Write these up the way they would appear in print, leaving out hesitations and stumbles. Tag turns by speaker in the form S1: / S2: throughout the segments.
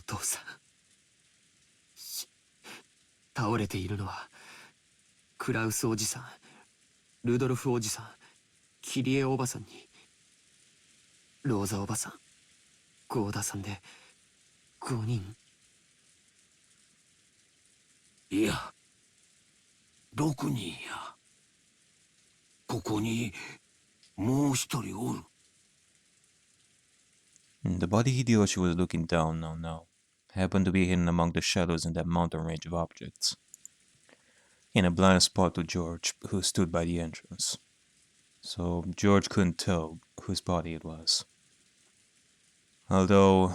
S1: 父さん。倒れているのは、クラウスおじさん、ルドルフおじさん、キリエおばさんに、ローザおばさん、ゴーダさんで、5人。
S2: いや、6人や。ここに、もう一人おる。
S3: The body Hideyoshi was looking down now happened to be hidden among the shadows in that mountain range of objects, in a blind spot to George, who stood by the entrance. So George couldn't tell whose body it was. Although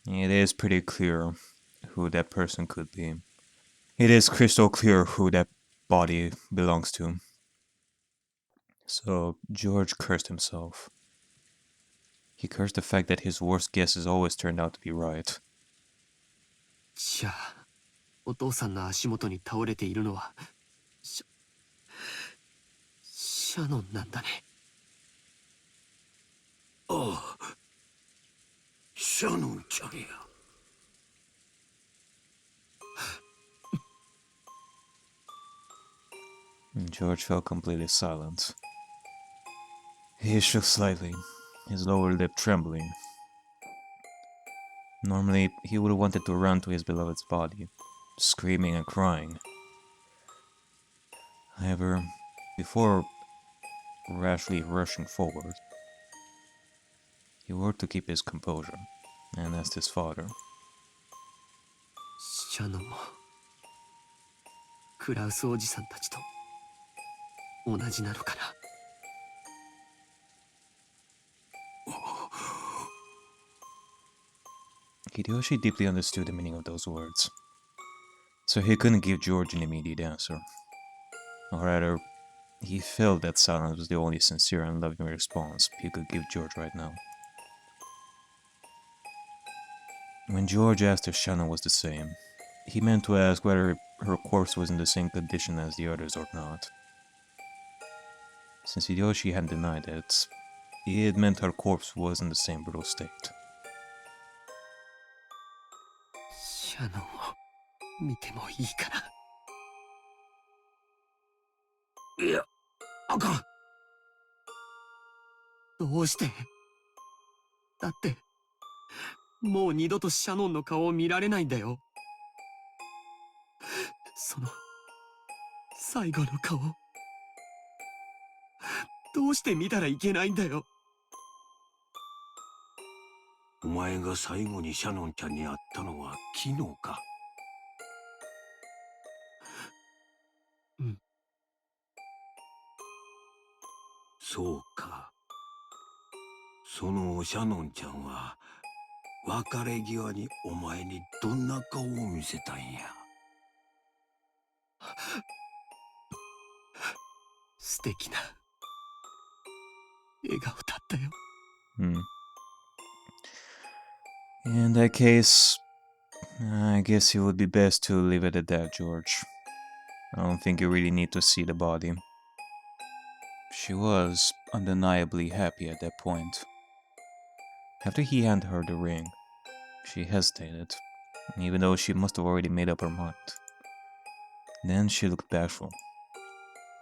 S3: it is pretty clear who that person could be. It is crystal clear who that body belongs to. So George cursed himself. He cursed the fact that his worst guesses always turned out to be right.
S1: じゃあ、お父さんの足元に倒れているのは、シャノンなんだね。
S2: ああ、シャノンちゃんや。
S3: George fell completely silent. He shook slightly, his lower lip trembling. Normally, he would have wanted to run to his beloved's body, screaming and crying. However, before rashly rushing forward, he worked to keep his composure and asked his father.
S1: シャノンも、クラウスおじさんたちと、同じなのかな。
S3: Hideyoshi deeply understood the meaning of those words, so he couldn't give George an immediate answer. Or rather, he felt that silence was the only sincere and loving response he could give George right now. When George asked if Shannon was the same, he meant to ask whether her corpse was in the same condition as the others or not. Since Hideyoshi had denied it, it meant her corpse was in the same brutal state.
S1: シャノンを見てもいいかな。
S2: いや、あかん。
S1: どうして？だって、もう二度とシャノンの顔を見られないんだよ。その、最後の顔。どうして見たらいけないんだよ。
S2: お前が最後にシャノンちゃんに会ったのは昨日か。
S1: うん。
S2: そうか。そのシャノンちゃんは、別れ際にお前にどんな顔を見せたんや。
S1: 素敵な笑顔だったよ。
S3: In that case, I guess it would be best to leave it at that, George. I don't think you really need to see the body. She was undeniably happy at that point. After he handed her the ring, she hesitated, even though she must have already made up her mind. Then she looked bashful,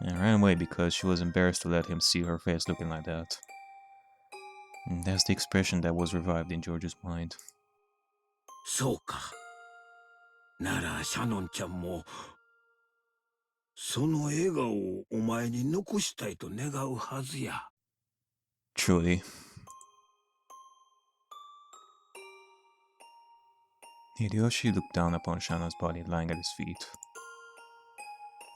S3: and ran away because she was embarrassed to let him see her face looking like that. And that's the expression that was revived in George's mind.
S2: そうか。ならシャノンちゃんも、その笑顔をお前に残したいと願うはずや。
S3: Truly. Hideyoshi looked down upon Shano's body lying at his feet.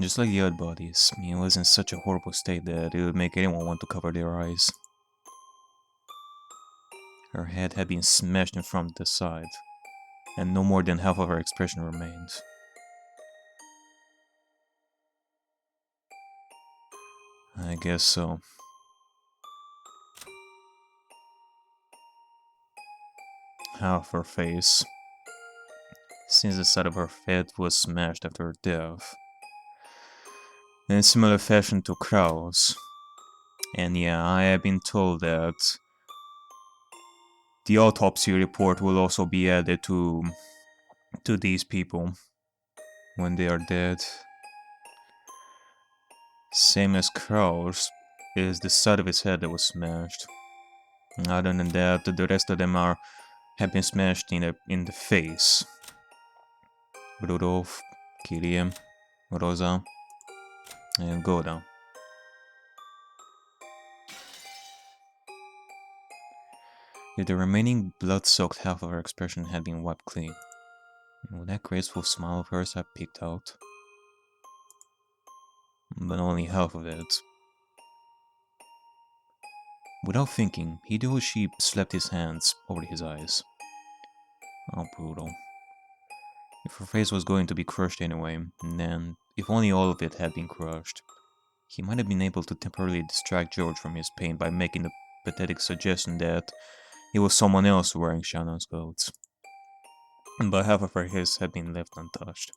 S3: Just like the other bodies, he was in such a horrible state that it would make anyone want to cover their eyes. Her head had been smashed in from the side, and no more than half of her expression remained. I guess so. Half her face, since the side of her head was smashed after her death. In similar fashion to Kraus. And yeah, I have been told that the autopsy report will also be added to these people when they are dead. Same as Crow's is the side of his head that was smashed. Other than that, the rest of them have been smashed in the face. Rudolph, Kirie, Rosa, and Goda. If the remaining blood-soaked half of her expression had been wiped clean, would that graceful smile of hers have peeked out? But only half of it. Without thinking, Hideyoshi slapped his hands over his eyes. How brutal. If her face was going to be crushed anyway, then if only all of it had been crushed, he might have been able to temporarily distract George from his pain by making the pathetic suggestion that it was someone else wearing Shannon's clothes. But half of her face had been left untouched.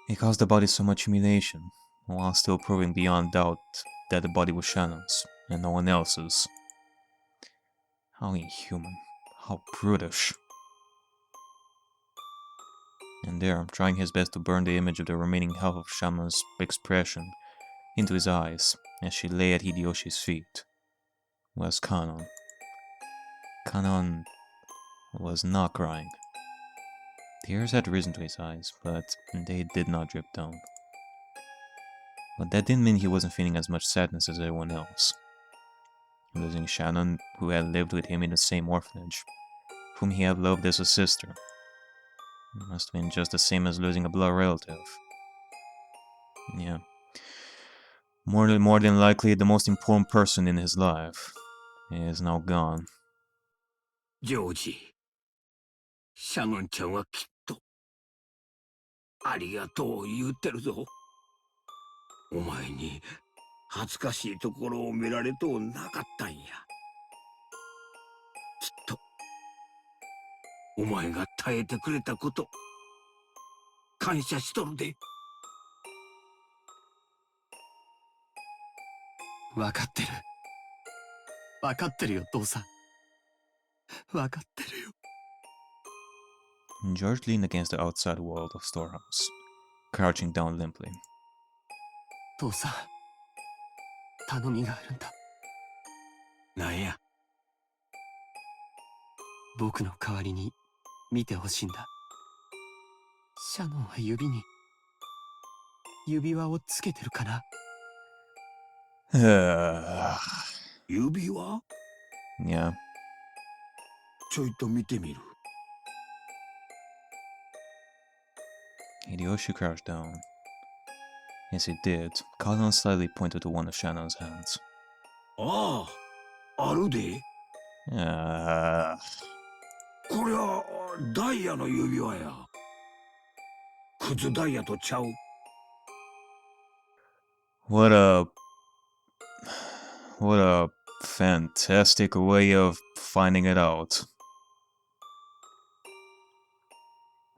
S3: He caused the body so much humiliation, while still proving beyond doubt that the body was Shannon's and no one else's. How inhuman. How brutish. And there, trying his best to burn the image of the remaining half of Shannon's expression into his eyes as she lay at Hideyoshi's feet, was Kanon. Kanon was not crying. Tears had risen to his eyes, but they did not drip down. But that didn't mean he wasn't feeling as much sadness as everyone else. Losing Shannon, who had lived with him in the same orphanage, whom he had loved as a sister, must have been just the same as losing a blood relative. Yeah. More than likely, the most important person in his life is now gone.
S2: ジョージ、シャノンちゃんはきっとありがとう言ってるぞ。お前に恥ずかしいところを見られとうなかったんや。きっとお前が耐えてくれたこと感謝しとるで。
S1: 分かってる。分かってるよ、父さん。分かってるよ。
S3: George leaned against the outside wall of storehouse, crouching down limply.
S1: 父さん、頼みがあるんだ。
S2: なんや。
S1: 僕の代わりに見てほしいんだ。シャノンは指に指輪をつけてるかな。
S2: 指輪
S3: Yeah.
S2: ちょいと見てみる。
S3: Hideyoshi crouched down. As he did, Kanon slightly pointed to one of Shannon's hands.
S2: ああ、あるで。こりゃダイヤの指輪や。クズダイヤとちゃう。
S3: What a fantastic way of finding it out.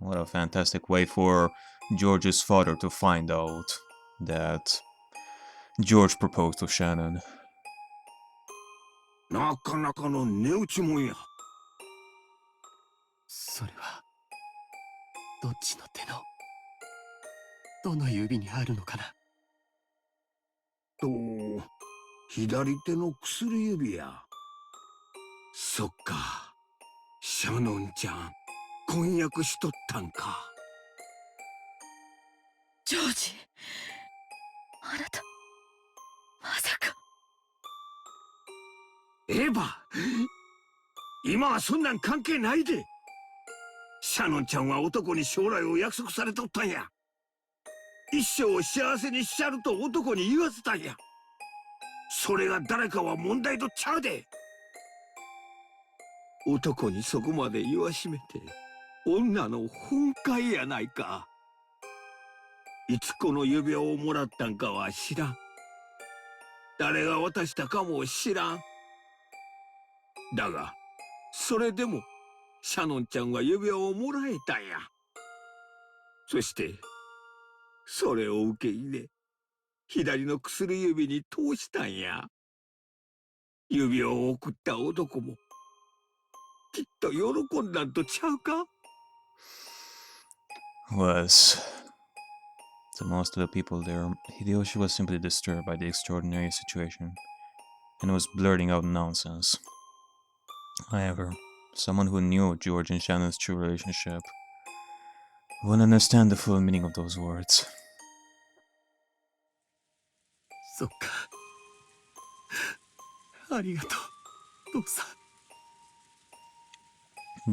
S3: What a fantastic way for George's father to find out that George proposed to Shannon.
S2: なかなかの値打ちもんや。
S1: それはどっちの手のどの指にあるのかな。
S2: と左手の薬指や。そっか、シャノンちゃん婚約しとったんか。
S4: ジョージ、あなたまさか。
S2: エヴァ、今はそんなん関係ないで。シャノンちゃんは男に将来を約束されとったんや。一生を幸せにしちゃると男に言わせたんや。それが誰かは問題とちゃうで。男にそこまで言わしめて女の本懐やないか。いつこの指輪をもらったんかは知らん。誰が渡したかも知らん。だがそれでもシャノンちゃんは指輪をもらえたんや。そしてそれを受け入れ左の薬指に通したんや。指輪を送った男もきっと喜んだんとちゃうか？
S3: Was. To most of the people there, Hideyoshi was simply disturbed by the extraordinary situation and was blurting out nonsense. However, someone who knew George and Shannon's true relationship would understand the full meaning of those words.
S1: そっか。ありがとう、父さん。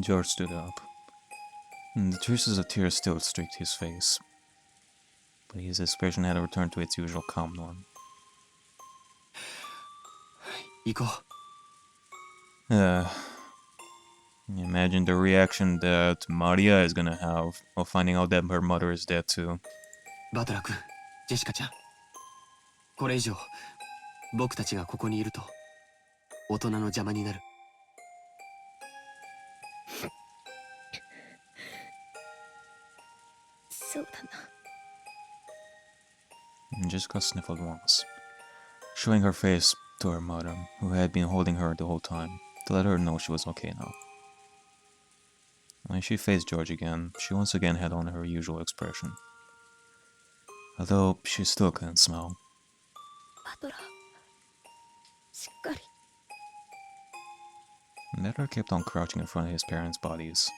S3: George stood up, and the traces of tears still streaked his face, but his expression had returned to its usual calm one.
S1: 行こう。
S3: Imagine the reaction that Maria is gonna have of finding out that her mother is dead too.
S1: バトラ君、ジェシカちゃん。これ以上、僕たちがここにいると、大人の邪魔になる。
S4: そうだな。
S3: Jessica sniffled once, showing her face to her mother, who had been holding her the whole time, to let her know she was okay now. When she faced George again, she once again had on her usual expression, although she still couldn't smile.
S4: バトラー、しっかり。
S3: Netter kept on crouching in front of his parents' bodies.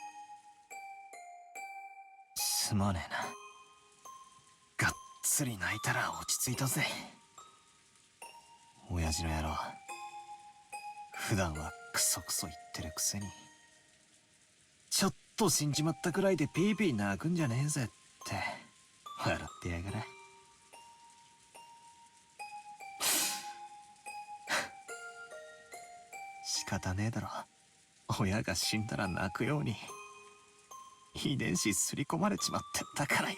S1: すまねえな。がっつり泣いたら落ち着いたぜ。親父の野郎。普段はクソクソ言ってるくせに。ちょっと死んじまったくらいでピーピー泣くんじゃねえぜって。笑ってやがれ。仕方ねえだろ。親が死んだら泣くように。遺伝子すり込まれちまってんだからよ。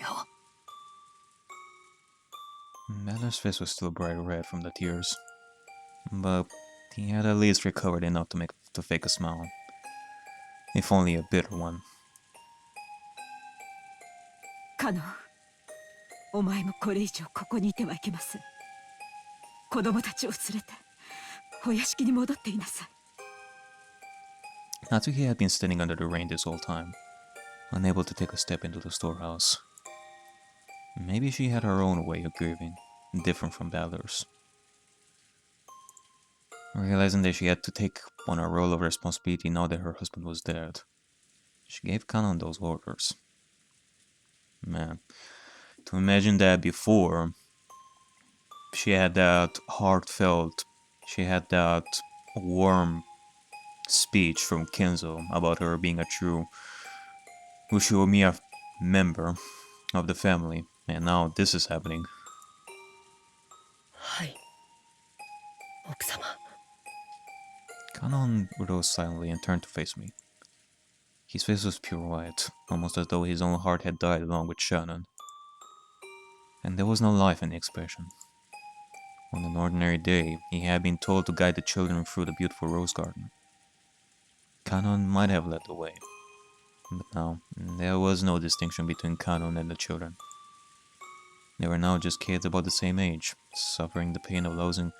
S3: Netter's face was still bright red from the tears, but he had at least recovered enough to fake a smile, if only a bitter one.
S5: カノン、お前もこれ以上ここにいてはいけません。子供たちを連れてお屋敷に戻っていなさい。
S3: Natsuki had been standing under the rain this whole time, unable to take a step into the storehouse. Maybe she had her own way of grieving, different from the others. Realizing that she had to take on a role of responsibility now that her husband was dead, she gave Kanon those orders. Man, to imagine that before, she had that heartfelt, she had that warm speech from Kenzo about her being a true Ushinomiya member of the family, and now this is happening.
S5: はい、奥様。
S3: Kanon rose silently and turned to face me. His face was pure white, almost as though his own heart had died along with Shannon. And there was no life in the expression. On an ordinary day, he had been told to guide the children through the beautiful rose garden. Kanon might have led the way, but now there was no distinction between Kanon and the children. They were now just kids about the same age, suffering the pain of losing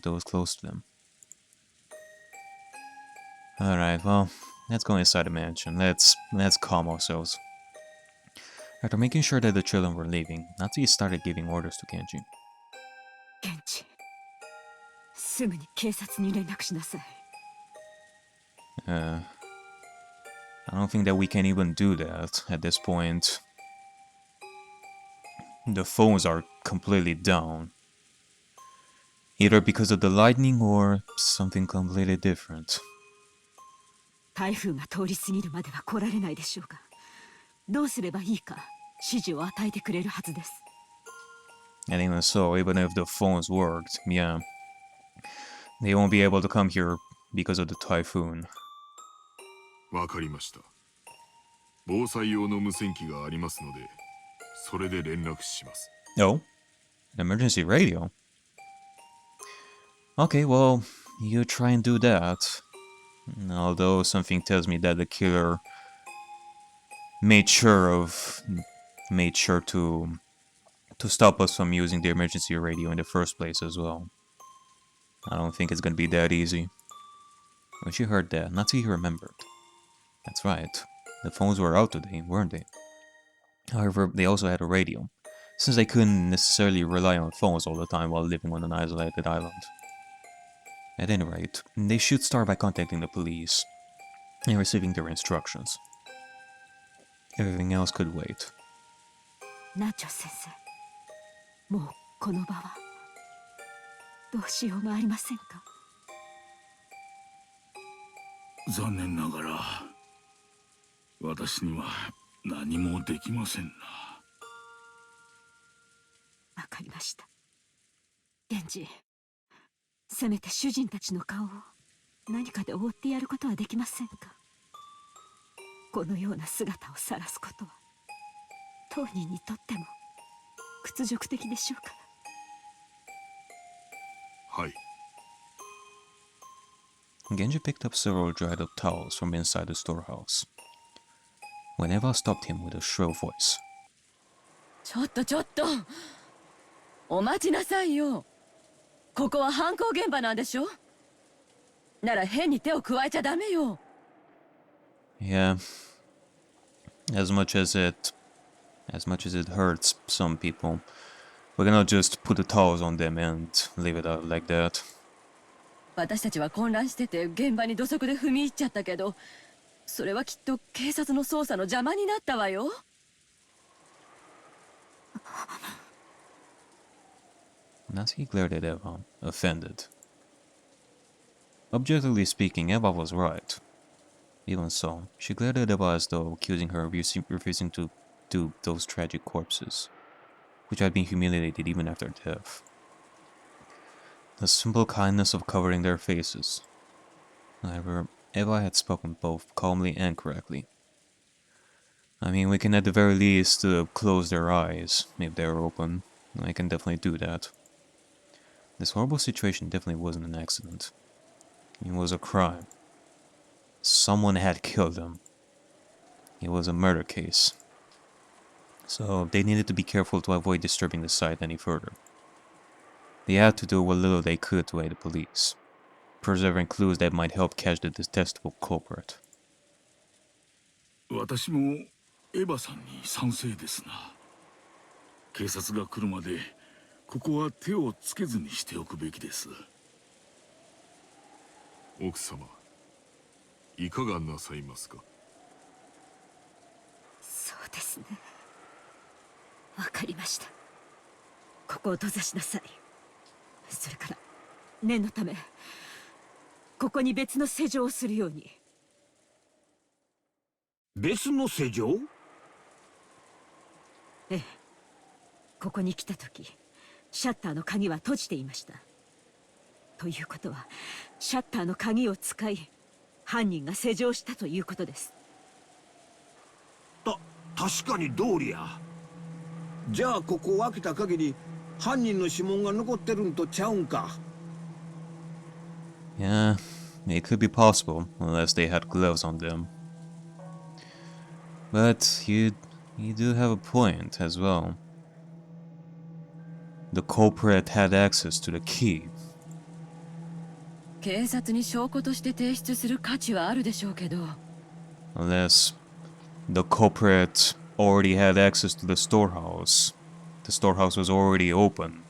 S3: those close to them. Alright, well, let's go inside the mansion. Let's calm ourselves. After making sure that the children were leaving, Natsuki started giving orders to Genji.
S5: ケンチ、すぐに警察に連絡しなさい。
S3: I don't think that we can even do that at this point. The phones are completely down. Either because of the lightning or something completely different.
S5: 台風が通り過ぎるまでは来られないでしょうが、どうすればいいか指示を与えてくれるはずです。
S3: And even so, even if the phones worked, yeah, they won't be able to come here because of the typhoon.
S6: わかりました。防災用の無線機がありますので、それで連絡します。
S3: Oh? An emergency radio? Okay, well, you try and do that. Although something tells me that the killer made sure to stop us from using the emergency radio in the first place as well. I don't think it's gonna be that easy. When she heard that, Natsuki remembered. That's right. The phones were out today, weren't they? However, they also had a radio, since they couldn't necessarily rely on phones all the time while living on an isolated island. At any rate, they should start by contacting the police and receiving their instructions. Everything else could wait.
S5: ナチョ先生、もうこの場はどうしようもありませんか。
S2: 残念ながら私には何もできませんな。
S5: わかりました。源氏、せめて主人たちの顔を何かで覆ってやることはできませんか。このような姿を晒すことは当人にとっても屈辱的でしょうから。
S6: はい。
S3: Genji picked up several dried up towels from inside the storehouse. When Eva stopped him with a shrill voice.
S4: ちょっとちょっと、お待ちなさいよ。ここは犯行現場なんでしょ。なら変に手を加えちゃダメよ。
S3: Yeah. As much as it hurts some people, we cannot just put the towels on them and leave it out like that.
S4: 私たちは混乱してて現場に土足で踏み入っちゃったけど、それはきっと警察の捜査の邪魔になったわよ。
S3: Natsuki glared at Eva, offended. Objectively speaking, Eva was right. Even so, she glared at Eva as though accusing her of refusing to do those tragic corpses, which had been humiliated even after death. The simple kindness of covering their faces. However, Eva had spoken both calmly and correctly. I mean, we can at the very least close their eyes, if they're open. I can definitely do that. This horrible situation definitely wasn't an accident. It was a crime. Someone had killed them. It was a murder case. So they needed to be careful to avoid disturbing the site any further. They had to do what little they could to aid the police, preserving clues that might help catch the detestable culprit.
S2: 私もエヴァさんに賛成ですな。警察が来るまでここは手をつけずにしておくべきです。
S6: 奥様、いかがなさいますか。
S5: そうですね。わかりました。ここを閉ざしなさい。それから念のためここに別の施錠をするように。
S2: 別の施錠？
S5: ええ。ここに来た時シャッターの鍵は閉じていました。ということはシャッターの鍵を使い犯人が施錠したということです。
S2: 確かに通りや。じゃあここを開けた限り犯人の指紋が残ってるんとちゃうんか。
S3: Yeah, it could be possible, unless they had gloves on them. But you do have a point as well. The culprit had access to the key.
S4: 警察に証拠として提出する価値はあるでしょうけど。
S3: Unless the culprit already had access to the storehouse. The storehouse was already open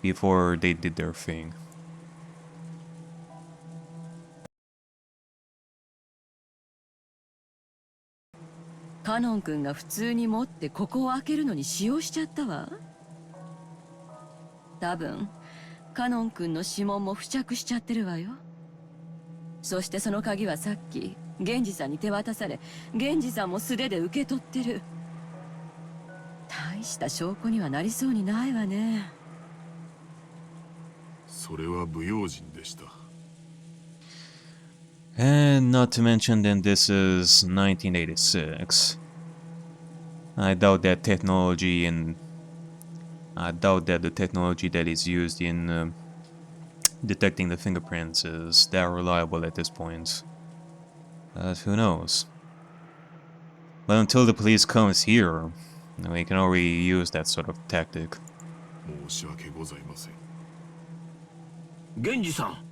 S3: before they did their thing.
S4: カノン君が普通に持ってここを開けるのに使用しちゃったわ。多分カノン君の指紋も付着しちゃってるわよ。そしてその鍵はさっき源氏さんに手渡され、源氏さんも素手で受け取ってる。大した証拠にはなりそうにないわね。
S6: それは不用心でした。
S3: And not to mention that this is 1986. I doubt that the technology that is used in detecting the fingerprints is that reliable at this point. But who knows? But until the police comes here, we can already use that sort of tactic.
S6: 申し訳ございません。
S2: 源氏さん、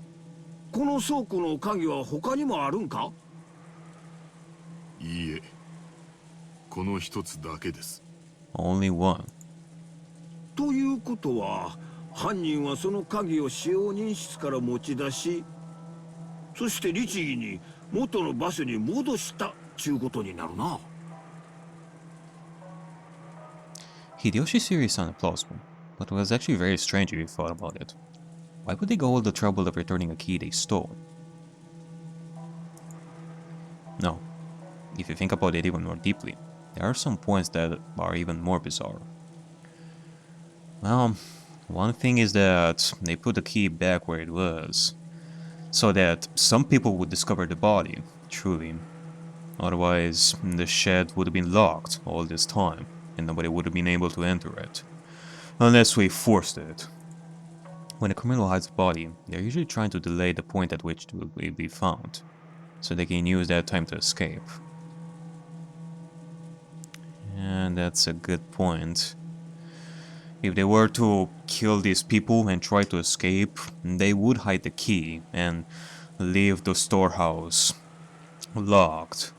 S2: この倉庫の鍵は他にもあるんか？
S6: いいえ、この一つだけです。
S3: Only one.
S2: ということは犯人はその鍵を使用人室から持ち出し、そして律儀に元の場所に戻したちゅうことになるな。
S3: Hideyoshi's theory sounded plausible, but it was actually very strange if you thought about it. Why would they go all the trouble of returning a key they stole? No, if you think about it even more deeply, there are some points that are even more bizarre. Well, one thing is that they put the key back where it was, so that some people would discover the body, truly. Otherwise, the shed would have been locked all this time, and nobody would have been able to enter it. Unless we forced it. When a criminal hides a body, they're usually trying to delay the point at which it will be found, so they can use that time to escape. And that's a good point. If they were to kill these people and try to escape, they would hide the key and leave the storehouse locked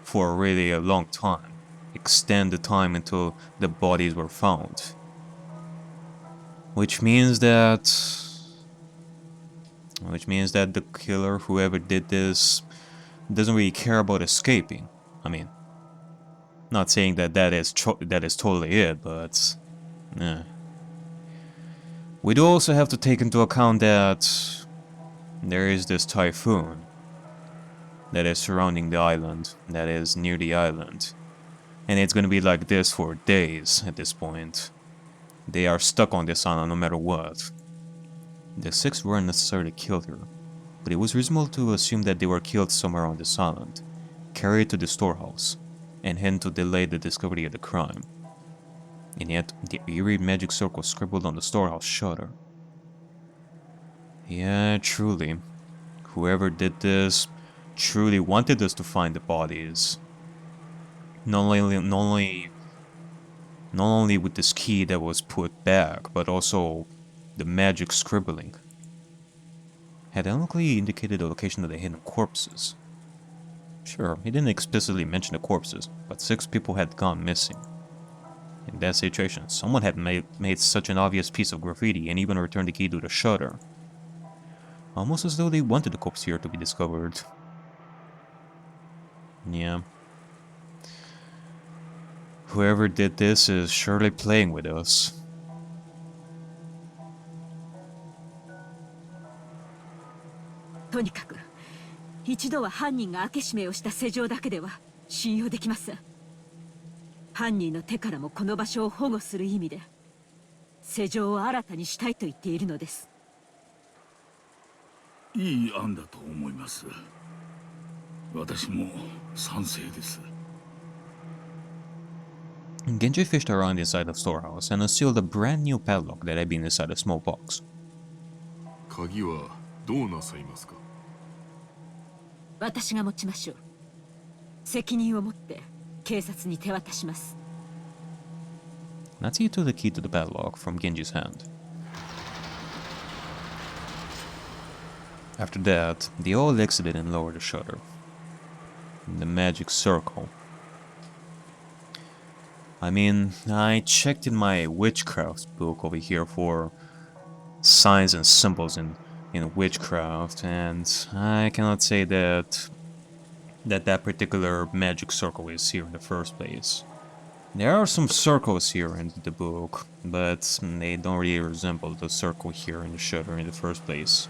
S3: for really a long time. Extend the time until the bodies were found. Which means that the killer, whoever did this, doesn't really care about escaping. I mean, not saying that is totally it, but we do also have to take into account that there is this typhoon that is surrounding the island, that is near the island, and it's gonna be like this for days at this point. They are stuck on this island no matter what. The six weren't necessarily killed here, but it was reasonable to assume that they were killed somewhere on this island, carried to the storehouse, and hence to delay the discovery of the crime. And yet, the eerie magic circle scribbled on the storehouse shutter. Yeah, truly. Whoever did this truly wanted us to find the bodies. Not only with this key that was put back, but also the magic scribbling. Had unluckily indicated the location of the hidden corpses. Sure, he didn't explicitly mention the corpses, but 6 people had gone missing. In that situation, someone had made such an obvious piece of graffiti and even returned the key to the shutter. Almost as though they wanted the corpse here to be discovered. Yeah. Whoever did this is surely playing with us.
S5: とにかく一度は犯人が開け閉めをした施錠だけでは信用できません。犯人の手からもこの場所を保護する意味で施錠を新たにしたいと言っているのです。
S7: いい案だと思います。私も賛成です。
S3: Genji fished around inside the storehouse and unsealed a brand new padlock that had been inside a small box.
S6: 鍵はどうなさいますか？
S5: 私が持ちましょう。責任を持って警察に手渡します。
S3: Natsuki took the key to the padlock from Genji's hand. After that, they all exited and lowered the shutter. The magic circle. I mean, I checked in my witchcraft book over here for signs and symbols in witchcraft, and I cannot say that particular magic circle is here in the first place. There are some circles here in the book, but they don't really resemble the circle here in the shutter in the first place.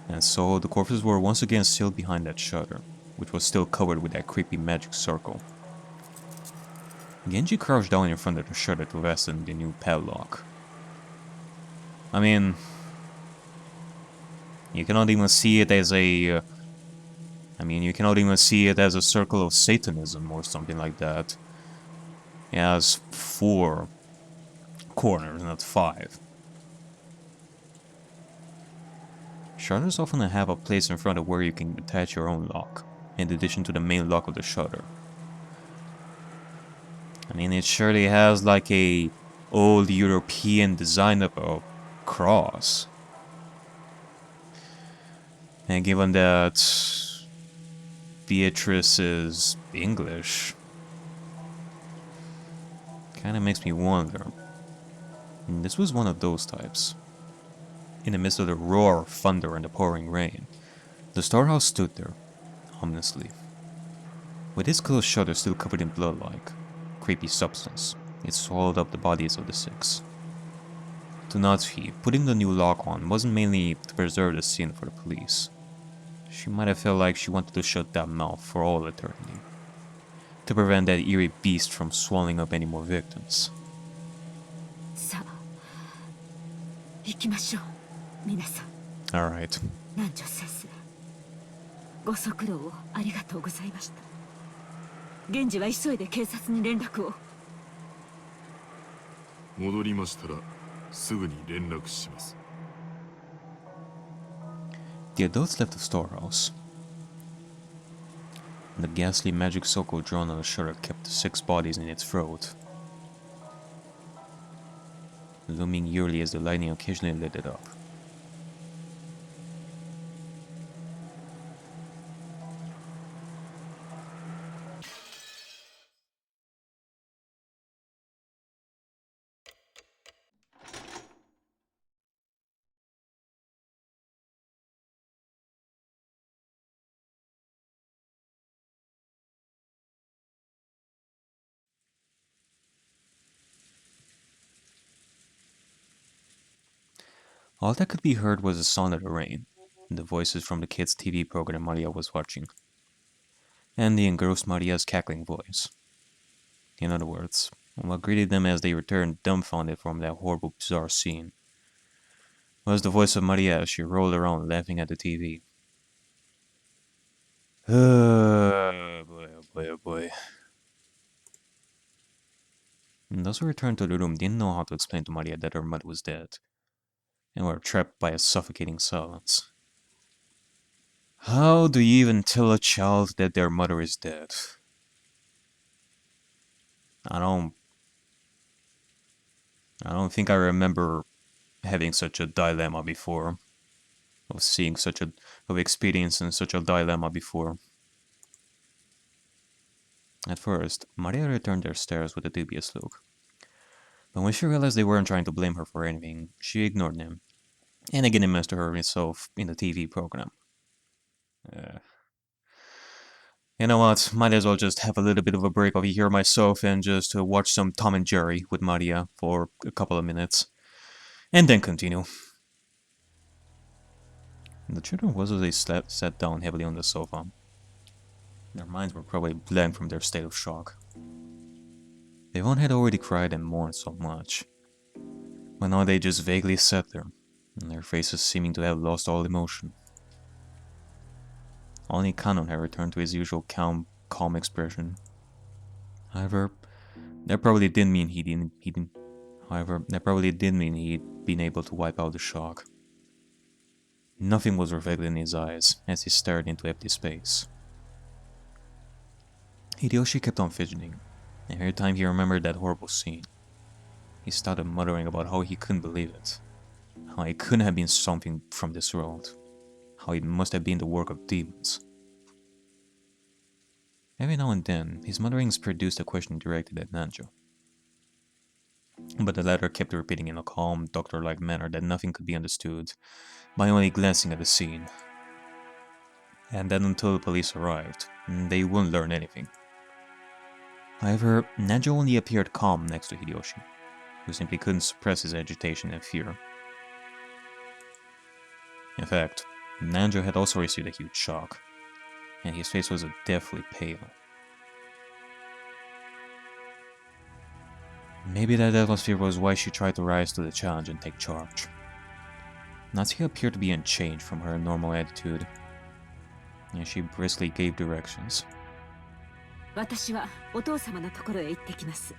S3: And so the corpses were once again sealed behind that shutter, which was still covered with that creepy magic circle. Genji crouched down in front of the shutter to fasten the new padlock. I mean, you cannot even see it as a... you cannot even see it as a circle of Satanism or something like that. It has 4 corners, not 5. Shutters often have a place in front of where you can attach your own lock, in addition to the main lock of the shutter. I mean, it surely has like a old European design of a cross. And given that Beatrice is English, kinda makes me wonder. And this was one of those types. In the midst of the roar of thunder and the pouring rain, the storehouse stood there, ominously. With its closed shutters still covered in blood-like, creepy substance, it swallowed up the bodies of the six. To Natsuki, putting the new lock on wasn't mainly to preserve the scene for the police. She might have felt like she wanted to shut that mouth for all eternity, to prevent that eerie beast from swallowing up any more victims.
S5: さあ行きましょう皆さん。
S3: Alright.
S5: 南條先生、ご足労をありがとうございました。現時は急いで警察に連絡を。
S6: 戻りましたらすぐに連絡します。
S3: The adults left the storehouse. The ghastly magic circle drawn on the shutter kept the six bodies in its throat, looming eerily as the lightning occasionally lit it up. All that could be heard was the sound of the rain, the voices from the kids' TV program Maria was watching, and the engrossed Maria's cackling voice. In other words, what greeted them as they returned dumbfounded from that horrible, bizarre scene was the voice of Maria as she rolled around laughing at the TV. Oh boy, oh boy, oh boy. And those who returned to the room didn't know how to explain to Maria that her mother was dead, and were trapped by a suffocating silence. How do you even tell a child that their mother is dead? I don't think I remember having such a dilemma before. Of experiencing such a dilemma before. At first, Maria returned their stares with a dubious look. But when she realized they weren't trying to blame her for anything, she ignored them, and again immersed herself in the TV program. You know what, might as well just have a little bit of a break over here myself and just watch some Tom and Jerry with Maria for a couple of minutes, and then continue. The children was as they sat down heavily on the sofa. Their minds were probably blank from their state of shock. Yvonne had already cried and mourned so much, but now they just vaguely sat there, and their faces seeming to have lost all emotion. Only Kanon had returned to his usual calm expression. However, that probably didn't mean he'd been able to wipe out the shock. Nothing was reflected in his eyes as he stared into empty space. Hideyoshi kept on fidgeting, and every time he remembered that horrible scene, he started muttering about how he couldn't believe it, how it couldn't have been something from this world, how it must have been the work of demons. Every now and then, his mutterings produced a question directed at Nanjo, but the latter kept repeating in a calm, doctor-like manner that nothing could be understood by only glancing at the scene, and that until the police arrived, they wouldn't learn anything. However, Nanjo only appeared calm next to Hideyoshi, who simply couldn't suppress his agitation and fear. In fact, Nanjo had also received a huge shock, and his face was deathly pale. Maybe that atmosphere was why she tried to rise to the challenge and take charge. Natsuki appeared to be unchanged from her normal attitude, and she briskly gave directions.
S5: 私はお父様のところへ行ってきます。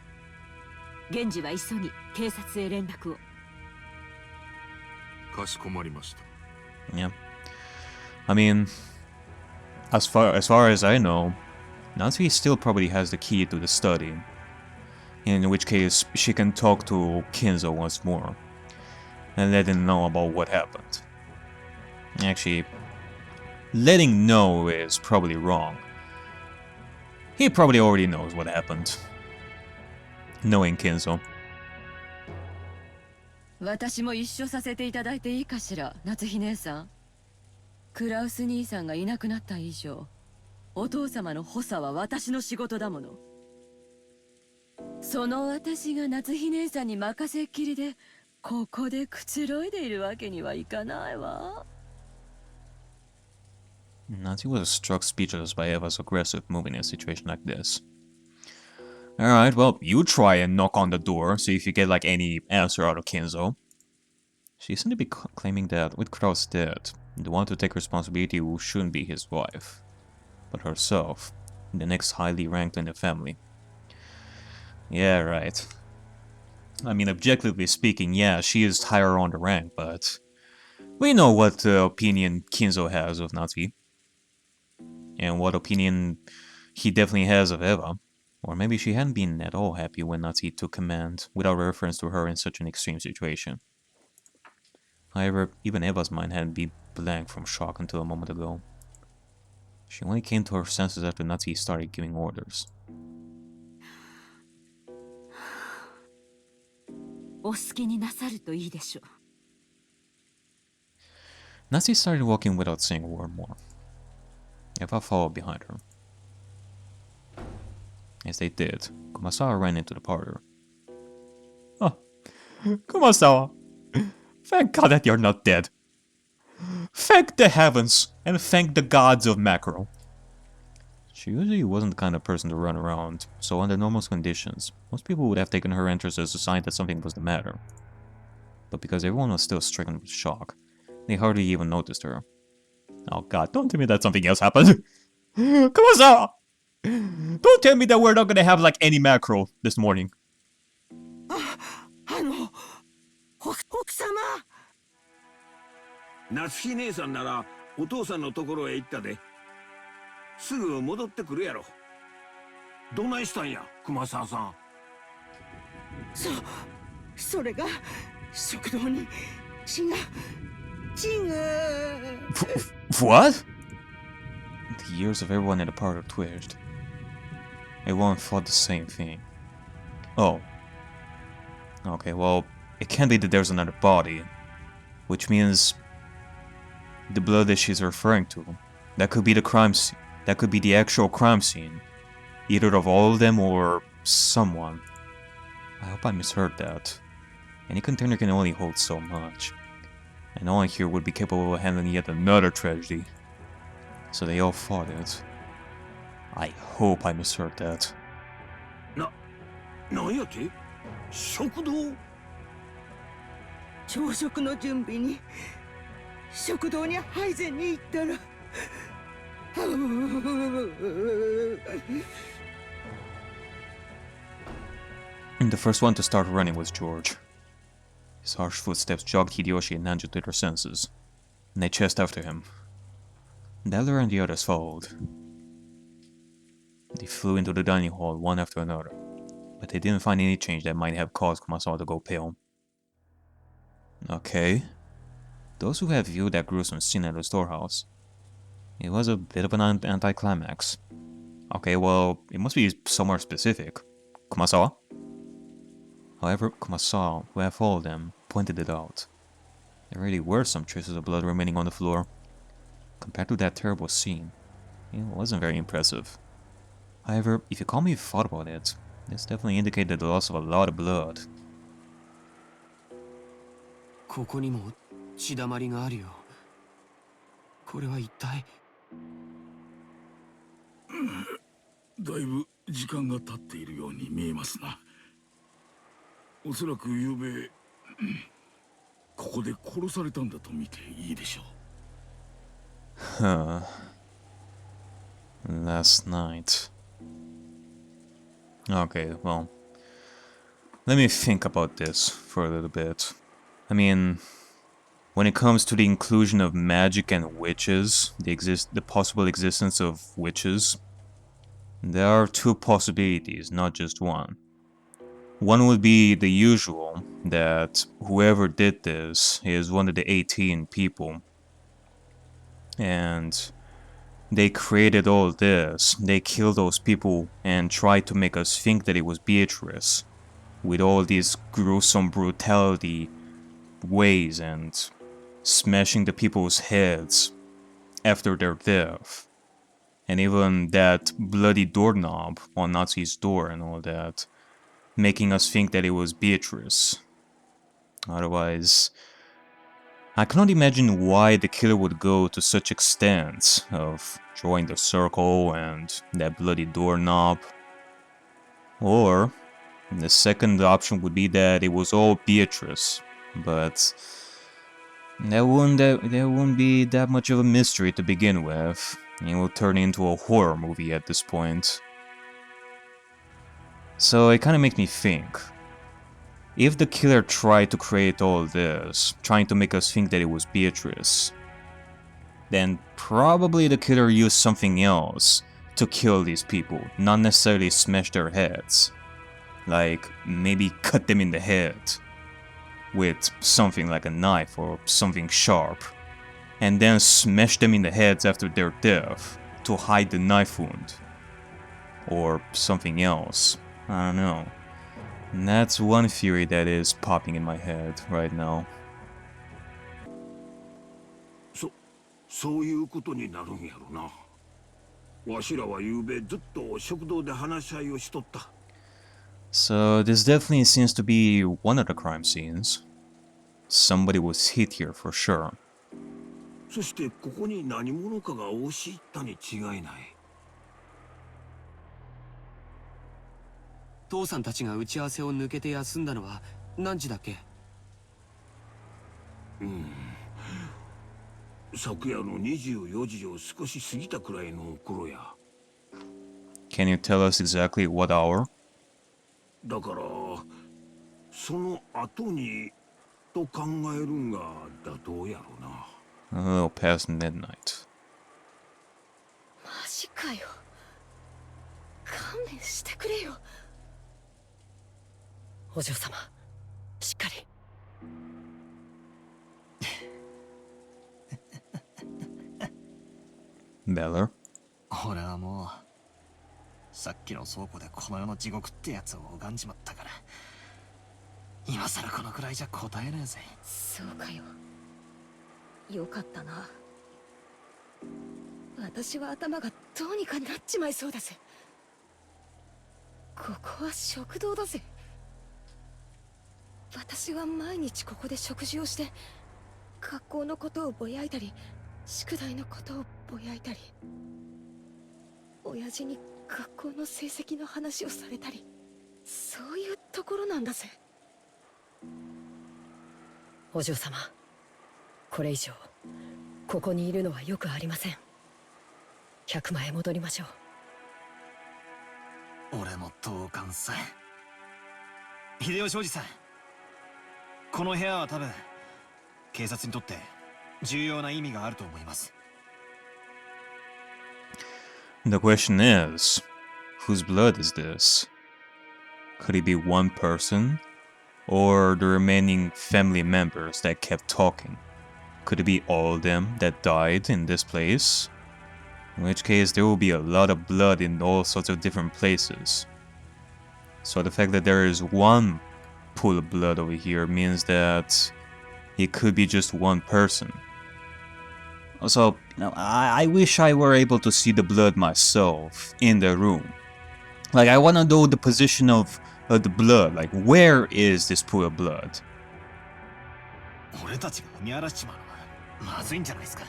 S5: 現時は急ぎ警察へ連絡を。
S6: かしこまりました。
S3: Yeah. I mean, as far as I know, Natsuki still probably has the key to the study, in which case she can talk to Kinzo once more and let him know about what happened. Actually, letting know is probably wrong. He probably already knows what happened. Knowing Kinzo.
S4: 私も一緒させていただいていいかしら、夏日姉さん。クラウス兄さんがいなくなった以上、お父様の補佐は私の仕事だもの。その私が夏日姉さんに任せっきりで、ここでくつろいでいるわけにはいかないわ。
S3: Natsu was struck speechless by Eva's aggressive move in a situation like this. Alright, well, you try and knock on the door, see if you get like any answer out of Kinzo. She seemed to be claiming that with Kraus dead, the one to take responsibility shouldn't be his wife, but herself, the next highly ranked in the family. Yeah, right. I mean, objectively speaking, yeah, she is higher on the rank, but we know what opinion Kinzo has of Natsuki. And what opinion he definitely has of Eva. Or maybe she hadn't been at all happy when Natsuki took command without reference to her in such an extreme situation. However, even Eva's mind hadn't been blank from shock until a moment ago. She only came to her senses after Natsuki started giving orders.
S5: お好きになさるといいでしょう。
S3: Natsuki started walking without saying a word more. Eva followed behind her. As they did, Kumasawa ran into the parlor. Oh, Kumasawa! Thank God that you're not dead. Thank the heavens, and thank the gods of mackerel. She usually wasn't the kind of person to run around, so under normal conditions, most people would have taken her entrance as a sign that something was the matter. But because everyone was still stricken with shock, they hardly even noticed her. Oh God, don't tell me that something else happened. Kumasawa! Don't tell me that we're not gonna have like any mackerel this morning.
S2: 奥様。夏日姉さんならお父さんのところへ行ったで。すぐ戻ってくるやろ。どないしたんや、熊沢さん。
S8: それが食堂に血が。
S3: What? The ears of everyone in the parlor twitched. Everyone thought the same thing. Oh. Okay, well, it can't be that there's another body. Which means the blood that she's referring to. That could be the crime scene. That could be the actual crime scene. Either of all of them or someone. I hope I misheard that. Any container can only hold so much. And no one here would be capable of handling yet another tragedy. So they all fought it. I hope I misheard that.
S2: なんやて？食堂？
S8: 朝食の準備に食堂に配膳に行ったら。
S3: And the first one to start running was George. His harsh footsteps jogged Hideyoshi and Nanjo to their senses, and they chased after him. Delaware and the others followed. They flew into the dining hall one after another, but they didn't find any change that might have caused Kumasawa to go pale. Okay. Those who had viewed that gruesome scene at the storehouse, it was a bit of an anticlimax. Okay, well, it must be somewhere specific. Kumasawa? However, Kumasawa, who had followed them, pointed it out. There really were some traces of blood remaining on the floor. Compared to that terrible scene, it wasn't very impressive. However, if you call me thought about it, this definitely indicated the loss of a lot of blood.
S1: ここにも血だまりがあるよ。これは一体。
S7: だいぶ時間が経っているように見えますな。おそらく昨夜ここで殺されたんだと見ていいでしょう。
S3: Huh. Last night. Okay, well, let me think about this for a little bit. I mean, when it comes to the inclusion of magic and witches, the possible existence of witches, there are two possibilities, not just one. One would be the usual, that whoever did this is one of the 18 people. And they created all this. They killed those people and tried to make us think that it was Beatrice, with all these gruesome brutality ways and smashing the people's heads after their death. And even that bloody doorknob on Natsu's door and all that, making us think that it was Beatrice. Otherwise, I cannot imagine why the killer would go to such extents of drawing the circle and that bloody doorknob. Or, the second option would be that it was all Beatrice, but that wouldn't be that much of a mystery to begin with. It will turn into a horror movie at this point. So it kinda makes me think. If the killer tried to create all this, trying to make us think that it was Beatrice, then probably the killer used something else to kill these people, not necessarily smash their heads. Like, maybe cut them in the head with something like a knife or something sharp, and then smash them in the heads after their death to hide the knife wound. Or something else. I don't know. And that's one theory that is popping in my head right now.
S2: そういうことになるんやろな。わしらは昨べずっと食堂で話し合いをしとった。
S3: So this definitely seems to be one of the crime scenes. Somebody was hit here for sure.
S2: そしてここに何者かが押し入ったに違いない。
S1: 父さんたちが打ち合わせを抜けて休んだのは何時だっけ？
S2: 昨夜の24時を少し過ぎたくらいの頃や。
S3: Can you tell us exactly what hour?
S2: だからその後にと考えるんが妥当やろな。
S3: A little past midnight.
S5: マジかよ。勘弁してくれよ。お嬢様、しっかり。
S3: Beller?
S9: 俺はもうさっきの倉庫でこの世の地獄ってやつを拝んじまったから今さらこのくらいじゃ答えねえぜ。
S5: そうかよ。よかったな。私は頭がどうにかなっちまいそうだぜ。ここは食堂だぜ。私は毎日ここで食事をして学校のことをぼやいたり宿題のことをぼやいたり親父に学校の成績の話をされたりそういうところなんだぜ。お嬢様、これ以上ここにいるのはよくありません。100万へ戻りましょう。
S9: 俺も同感さ。秀吉おじさん、この部屋は多分警察にとって重要な意味があると思います。
S3: The question is, whose blood is this? Could it be one person? Or the remaining family members that kept talking? Could it be all of them that died in this place? In which case there will be a lot of blood in all sorts of different places. So the fact that there is one pool of blood over here means that it could be just one person. Also, I wish I were able to see the blood myself in the room. Like, I want to know the position of the blood. Like, where is this pool of blood?
S9: 俺たちが踏み荒らしちまうのはまずいんじゃないですか。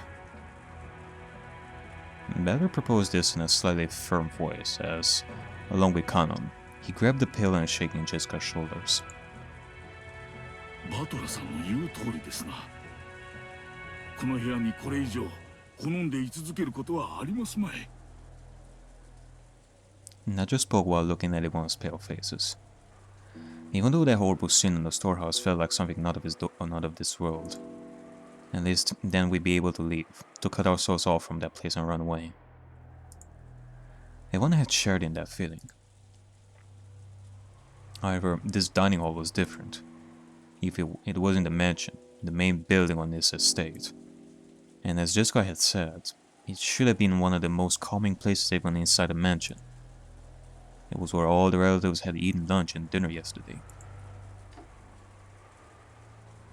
S3: Better proposed this in a slightly firm voice as, along with Kanon, he grabbed the pail and shaking Jessica's shoulders.
S7: バトラさんの言う通りですな。この部屋にこれ以上好んで居続けることはありますまい。
S3: Najo spoke while looking at everyone's pale faces. Even though that horrible scene in the storehouse felt like something not of this world, at least then we'd be able to leave, to cut ourselves off from that place and run away. Everyone had shared in that feeling. However, this dining hall was different. If it wasn't the mansion, the main building on this estate. And as Jessica had said, It should have been one of the most calming places even inside a mansion. It was where all the relatives had eaten lunch and dinner yesterday.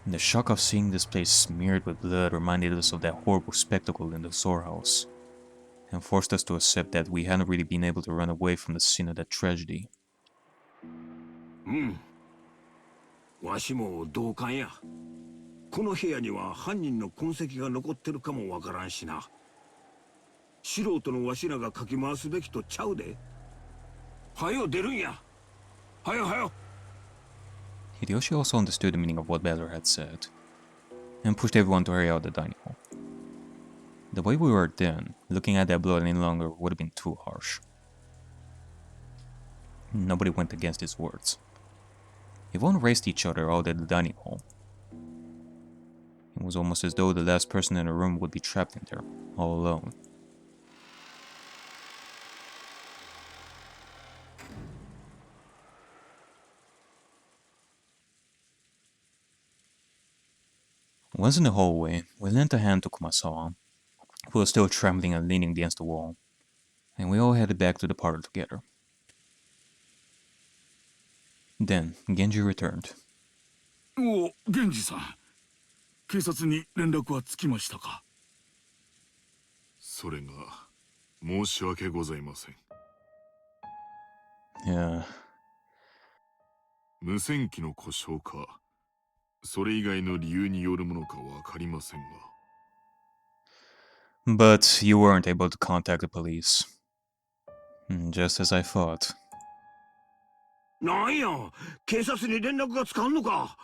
S3: And the shock of seeing this place smeared with blood reminded us of that horrible spectacle in the storehouse, and forced us to accept that we hadn't really been able to run away from the scene of that tragedy.
S2: わしも同感や。この部屋には犯人の痕跡が残ってるかもわからんしな。素人のわしらがかき回すべきとちゃうで。はよ出るんや。はよはよ。
S3: Hideyoshi also understood the meaning of what Bella had said, and pushed everyone to hurry out the dining hall. The way we were then, looking at that blood any longer would have been too harsh. Nobody went against his words. Everyone raced each other out at the dining hall. It was almost as though the last person in the room would be trapped in there, all alone. Once in the hallway, we lent a hand to Kumasawa, who was still trembling and leaning against the wall, and we all headed back to the parlor together. Then, Genji returned.
S7: お、源氏さん。警察に連絡はつきましたか？
S6: それが申し訳ございません。
S3: Yeah.
S6: 無線機の故障か、それ以外の理由によるものかわかりませんが。
S3: But you weren't able to contact the police. Just as I thought.
S2: なんや、警察に連絡がつかんのか。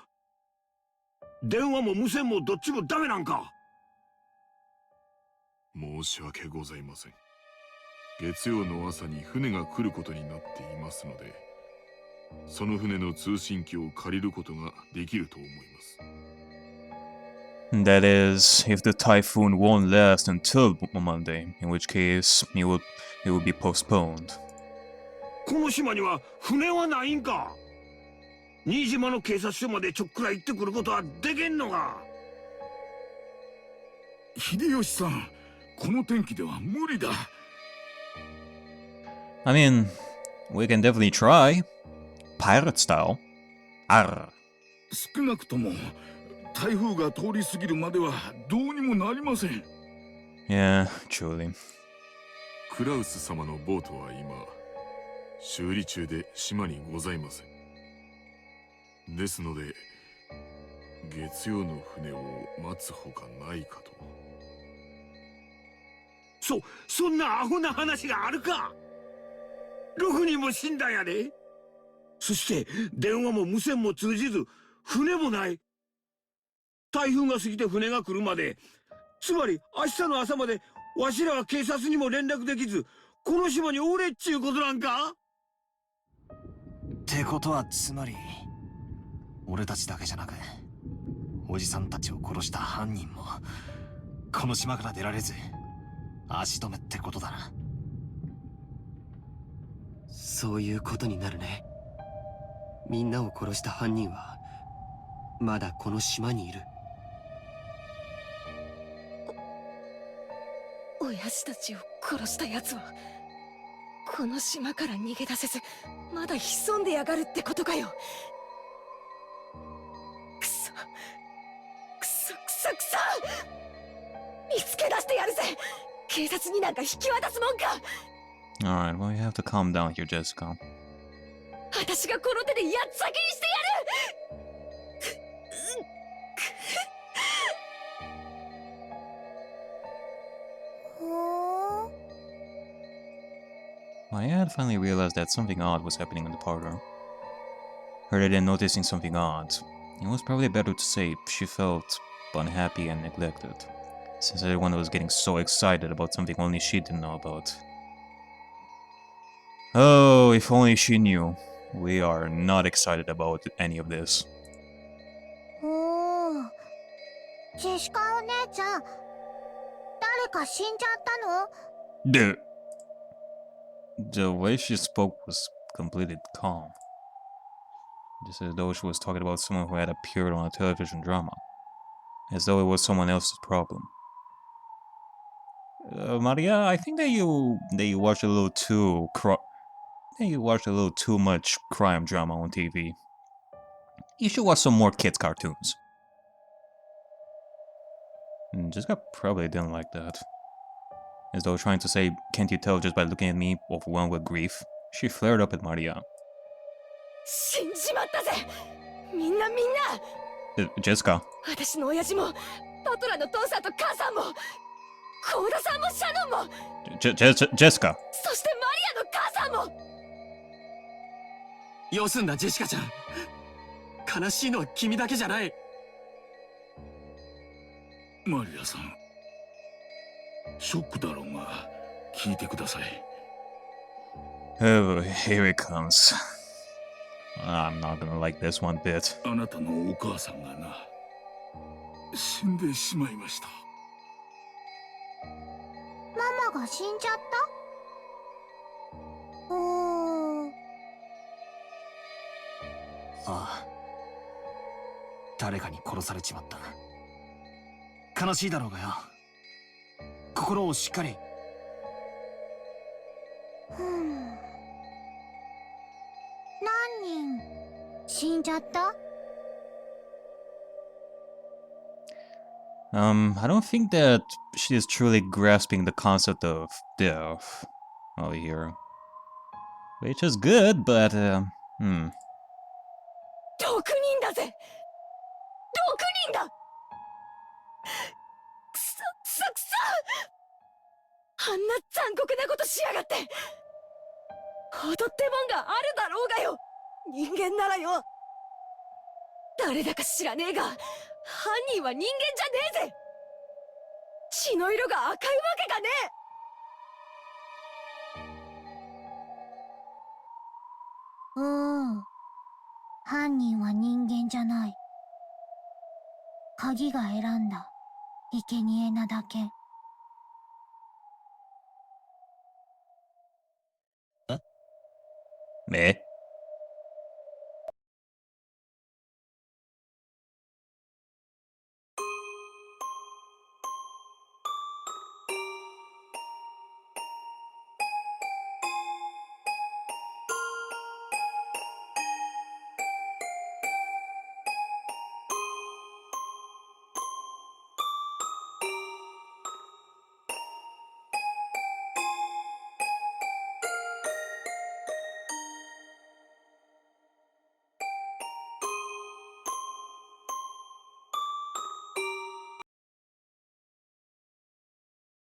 S2: 電話も無線もどっちもダメなんか。
S6: 申し訳ございません。月曜の朝に船が来ることになっていますので、その船の通信機を借りることができると思います。
S3: That is, if the typhoon won't last until Monday, in which case it would be postponed.
S2: この島には船はないんか。新島の警察署までちょっくら行ってくることはできんのか。
S7: 秀吉さん、この天気では無理だ。
S3: I mean, we can definitely try. Pirate style. Arr.
S7: 少なくとも台風が通り過ぎるまではどうにもなりません。
S3: Yeah, truly.
S6: クラウス様のボートは今、修理中で島にございません。ですので、月曜の船を待つほかないかと。
S2: そんなアホな話があるか。6人も死んだんやで。そして電話も無線も通じず、船もない。台風が過ぎて船が来るまで、つまり明日の朝までわしらは警察にも連絡できず、この島におれっちゅうことなんか。
S9: ってことはつまり俺たちだけじゃなくおじさんたちを殺した犯人もこの島から出られず足止めってことだな。
S1: そういうことになるね。みんなを殺した犯人はまだこの島にいる。
S5: 親父たちを殺した奴はこの島から逃げ出せずまだ潜んでやがるってことかよ。くそくそくそくそ、見つけ出してやるぜ。警察になんか引き渡すもんか。
S3: Alright, well, you have to calm down here, Jessica.
S5: 私がこの手でやっ先にしてやる。
S3: My aunt finally realized that something odd was happening in the parlor. Rather than noticing something odd, it was probably better to say she felt unhappy and neglected, since everyone was getting so excited about something only she didn't know about. Oh, if only she knew. We are not excited about any of this.
S10: ジェシカお姉ちゃん、誰か死んじゃったの？
S3: The way she spoke was completely calm, just as though she was talking about someone who had appeared on a television drama, as though it was someone else's problem. Maria, I think that you watched a little too much crime drama on TV. You should watch some more kids cartoons. Jessica probably didn't like that. As though trying to say, can't you tell just by looking at me, overwhelmed with grief? She flared up at Maria.
S4: 死んじまったぜ、みんな。
S3: Jessica.
S4: 私の親父もトトラの父さんと母さんも幸田さんもシャノンも
S3: Jessica.
S4: そしてマリアの母さんも。
S1: よすんだジェシカちゃん。悲しいのは君だけじゃない。
S7: マリアさん、ショックだろうが聞いてください。
S3: Oh, here it comes. I'm not gonna like this one bit.
S7: あなたのお母さんがな、死んでしまいました。
S10: ママが死んじゃった？
S9: ああ、誰かに殺されちまった。悲しいだろうがよ。心をしっかり。
S10: 何人死んじゃった？
S3: I don't think that she is truly grasping the concept of death over here. Which is good, but,
S4: 6人だぜ、6人だ。くそあんな残酷なことしやがって。踊ってもんがあるだろうがよ、人間ならよ。誰だか知らねえが犯人は人間じゃねえぜ。血の色が赤いわけがねえ。
S10: 犯人は人間じゃない。鍵が選んだ生贄なだけ。
S3: え